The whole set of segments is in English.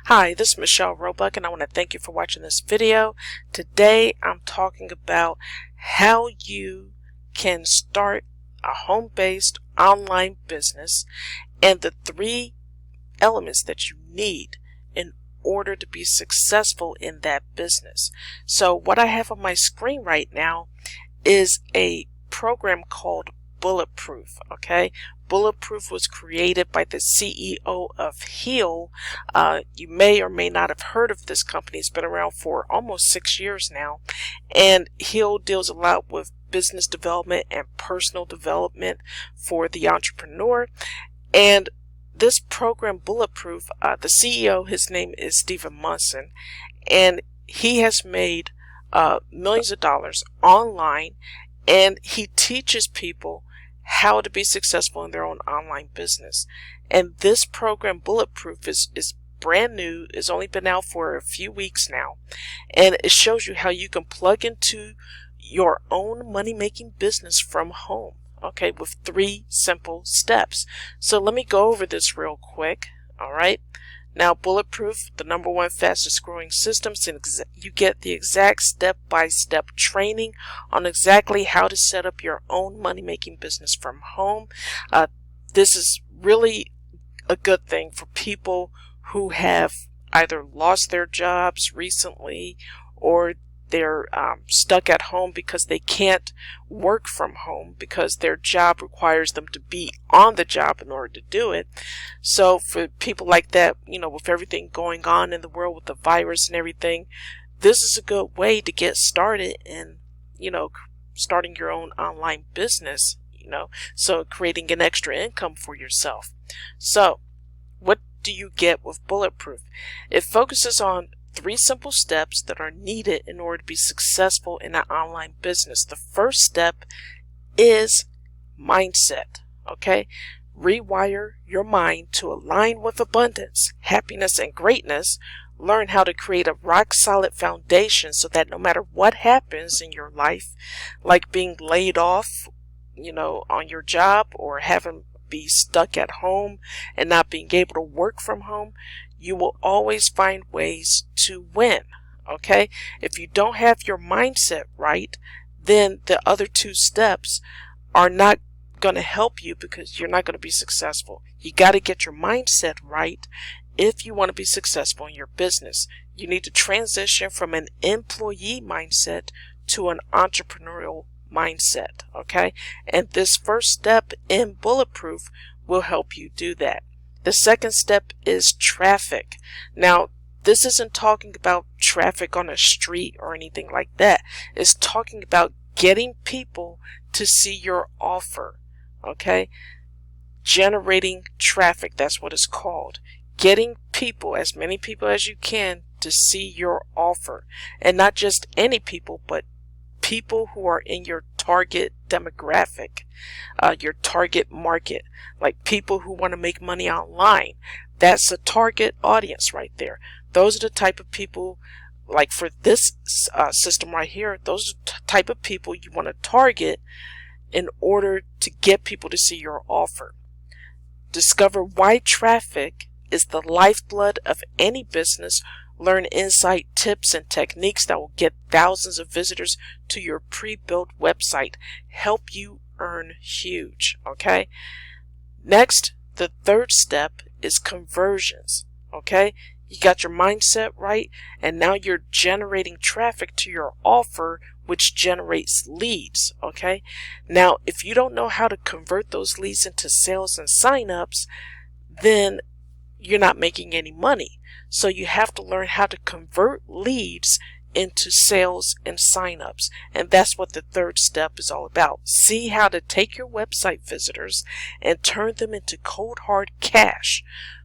Hi, this is Michelle Roebuck, and I want to thank you for watching this video. Today, I'm talking about how you can start a home-based online business and the 3 elements that you need in order to be successful in that business. So what I have on my screen right now is a program called Bulletproof. Okay, Bulletproof was created by the CEO of Heal. You may or may not have heard of this company. It's been around for almost 6 years now, and Heal deals a lot with business development and personal development for the entrepreneur. And this program, Bulletproof, the CEO, his name is Munson, and he has made millions of dollars online, and he teaches people how to be successful in their own online business. And this program, Bulletproof, is brand new. It's only been out for a few weeks now, and it shows you how you can plug into your own money-making business from home, okay, with 3 simple steps. So let me go over this real quick. All right, now Bulletproof, the #1 fastest growing system, so you get the exact step-by-step training on exactly how to set up your own money-making business from home. This is really a good thing for people who have either lost their jobs recently, or they're stuck at home because they can't work from home because their job requires them to be on the job in order to do it. So for people like that, you know, with everything going on in the world with the virus and everything, this is a good way to get started in, you know, starting your own online business, you know, so creating an extra income for yourself. So what do you get with Bulletproof? It focuses on 3 simple steps that are needed in order to be successful in an online business. The first step is mindset. Okay, rewire your mind to align with abundance, happiness, and greatness. Learn how to create a rock-solid foundation so that no matter what happens in your life, like being laid off, you know, on your job, or having be stuck at home and not being able to work from home, you will always find ways to win. Okay, if you don't have your mindset right, then the other 2 steps are not going to help you, because you're not going to be successful. You got to get your mindset right if you want to be successful in your business. You need to transition from an employee mindset to an entrepreneurial mindset. Okay, and this first step in Bulletproof will help you do that. The second step is traffic. Now, this isn't talking about traffic on a street or anything like that. It's talking about getting people to see your offer. Okay, generating traffic, that's what it's called. Getting people, as many people as you can, to see your offer, and not just any people, but people who are in your target demographic, your target market, like people who want to make money online. That's a target audience right there. Those are the type of people, like for this system right here, those are the type of people you want to target in order to get people to see your offer. Discover why traffic is the lifeblood of any business. Learn insight, tips, and techniques that will get thousands of visitors to your pre-built website. Help you earn huge. Okay. Next, the third step is conversions. Okay. You got your mindset right, and now you're generating traffic to your offer, which generates leads. Okay. Now, if you don't know how to convert those leads into sales and signups, then you're not making any money. So you have to learn how to convert leads into sales and signups. And that's what the third step is all about. See how to take your website visitors and turn them into cold hard cash.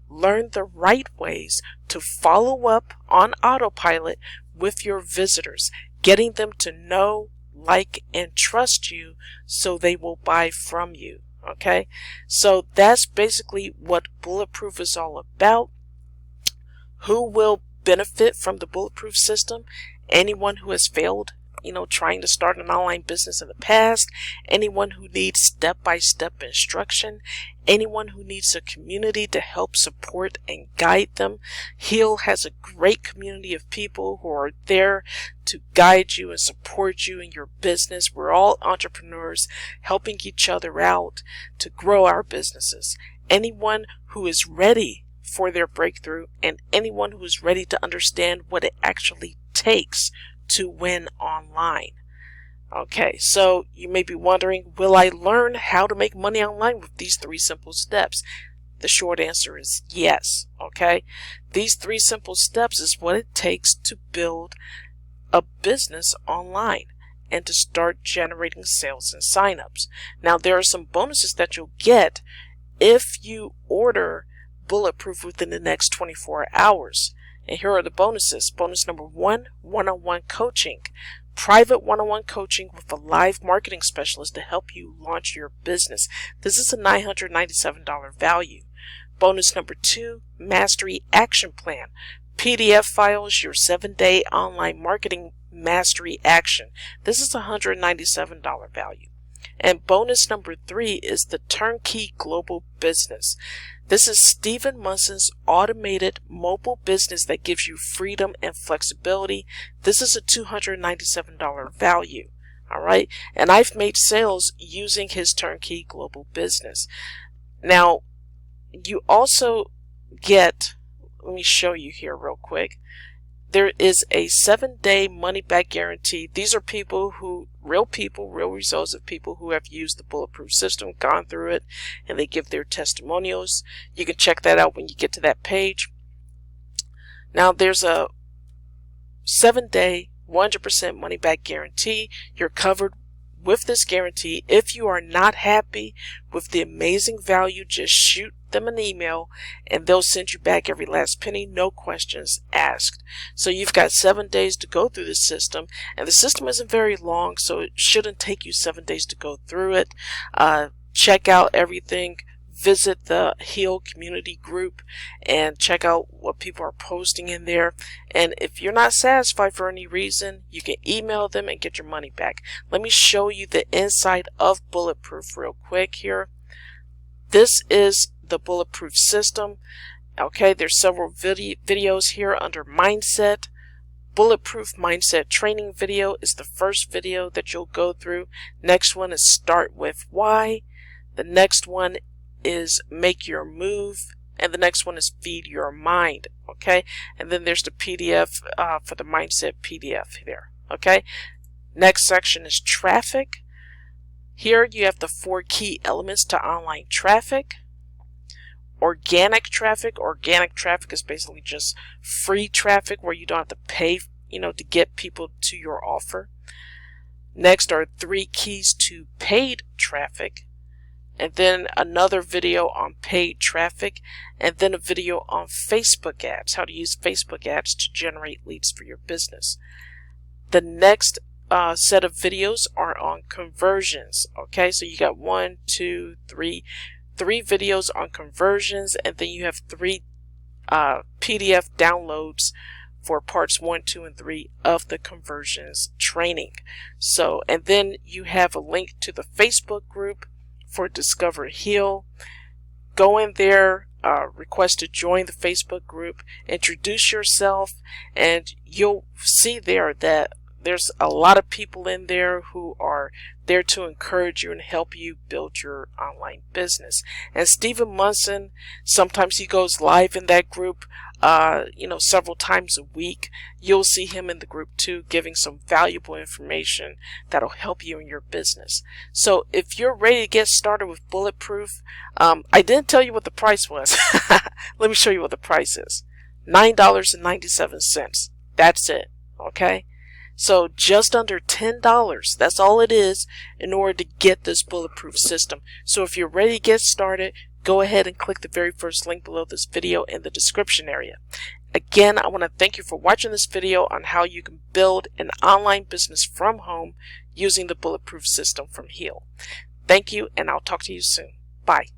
Learn the right ways to follow up on autopilot with your visitors, getting them to know, like, and trust you so they will buy from you. Okay, so that's basically what Bulletproof is all about. Who will benefit from the Bulletproof system? Anyone who has failed trying to start an online business in the past, anyone who needs step-by-step instruction, anyone who needs a community to help support and guide them. Heal has a great community of people who are there to guide you and support you in your business. We're all entrepreneurs helping each other out to grow our businesses. Anyone who is ready for their breakthrough and anyone who is ready to understand what it actually takes to win online. Okay, so you may be wondering, will I learn how to make money online with these 3 simple steps? The short answer is yes. Okay, these 3 simple steps is what it takes to build a business online and to start generating sales and signups. Now, there are some bonuses that you'll get if you order Bulletproof within the next 24 hours. And here are the bonuses. Bonus number 1, one-on-one coaching. Private one-on-one coaching with a live marketing specialist to help you launch your business. This is a $997 value. Bonus number 2, Mastery Action Plan. PDF files, your 7-day online marketing mastery action. This is a $197 value. And bonus number 3 is the Turnkey Global Business. This is Stephen Munson's automated mobile business that gives you freedom and flexibility. This is a $297 value. All right. And I've made sales using his Turnkey Global Business. Now, you also get, let me show you here real quick. There is a 7-day money-back guarantee. These are real results of people who have used the Bulletproof system, gone through it, and they give their testimonials. You can check that out when you get to that page. Now, there's a 7-day, 100% money-back guarantee. You're covered with this guarantee. If you are not happy with the amazing value, just shoot them an email and they'll send you back every last penny, no questions asked. So you've got 7 days to go through the system, and the system isn't very long, so it shouldn't take you 7 days to go through it. Check out everything. Visit the Heal community group and check out what people are posting in there. And if you're not satisfied for any reason, you can email them and get your money back. Let me show you the inside of Bulletproof real quick here. This is the Bulletproof system. Okay, there's several videos here under Mindset. Bulletproof Mindset training video is the first video that you'll go through. Next one is Start With Why. The next one is Make Your Move, and the next one is Feed Your Mind. Okay, and then there's the PDF for the Mindset PDF there. Okay, next section is Traffic. Here you have the 4 key elements to online traffic. Organic traffic. Organic traffic is basically just free traffic where you don't have to pay, to get people to your offer. Next are 3 keys to paid traffic. And then another video on paid traffic, and then a video on Facebook ads, how to use Facebook ads to generate leads for your business. The next set of videos are on conversions. Okay, so you got 1, 2, 3 videos on conversions, and then you have 3 PDF downloads for parts 1, 2, and 3 of the conversions training. So, and then you have a link to the Facebook group for Discover Heal. Go in there, request to join the Facebook group, introduce yourself, and you'll see there that there's a lot of people in there who are there to encourage you and help you build your online business. And Stephen Munson, sometimes he goes live in that group, several times a week. You'll see him in the group too, giving some valuable information that'll help you in your business. So if you're ready to get started with Bulletproof, I didn't tell you what the price was. Let me show you what the price is. $9.97. That's it. Okay. So just under $10, that's all it is in order to get this Bulletproof system. So if you're ready to get started, go ahead and click the very first link below this video in the description area. Again, I want to thank you for watching this video on how you can build an online business from home using the Bulletproof system from Heal. Thank you, and I'll talk to you soon. Bye.